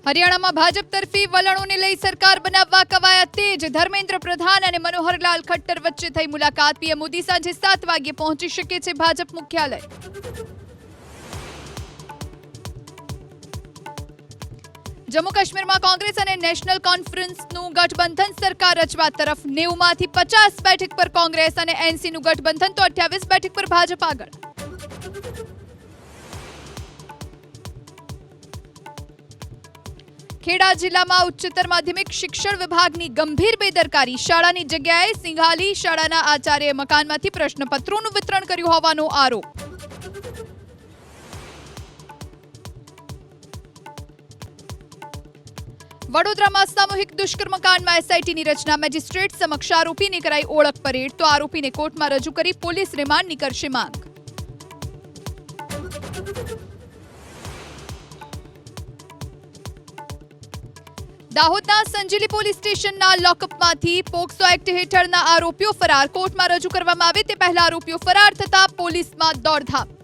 હરિયાણામાં ભાજપ તરફી વલણોને લઈ સરકાર બનાવવા કવાયત તેજ. ધર્મેન્દ્ર પ્રધાન અને મનોહરલાલ ખટ્ટર વચ્ચે થઈ મુલાકાત. પીએમ મોદી સાંજે 7 વાગ્યે પહોંચી શકે છે ભાજપ મુખ્યાલય. જમ્મુ કાશ્મીરમાં કોંગ્રેસ અને નેશનલ કોન્ફરન્સનું ગઠબંધન સરકાર રચવા તરફ. 90 માંથી 50 બેઠક પર કોંગ્રેસ અને એનસીનું ગઠબંધન તો 28 બેઠક પર ભાજપ આગળ. ખેડા જિલ્લામાં ઉચ્ચતર માધ્યમિક શિક્ષણ વિભાગની ગંભીર બેદરકારી. શાળાની જગ્યાએ સિંઘાલી શાળાના આચાર્યએ મકાનમાંથી પ્રશ્નપત્રોનું વિતરણ કર્યું હોવાનો આરોપ. વડોદરામાં સામૂહિક દુષ્કર્મ કાંડમાં એસઆઈટીની રચના. મેજિસ્ટ્રેટ સમક્ષ આરોપીની કરાઈ ઓળખ પરેડ, તો આરોપીને કોર્ટમાં રજૂ કરી પોલીસ રિમાન્ડની કરશે માંગ. દાહોદના સંજેલી પોલીસ સ્ટેશનના લોકઅપમાંથી પોક્સો એક્ટ હેઠળના આરોપીઓ ફરાર. કોર્ટમાં રજૂ કરવામાં આવે તે પહેલા આરોપીઓ ફરાર થતા પોલીસમાં દોડધામ.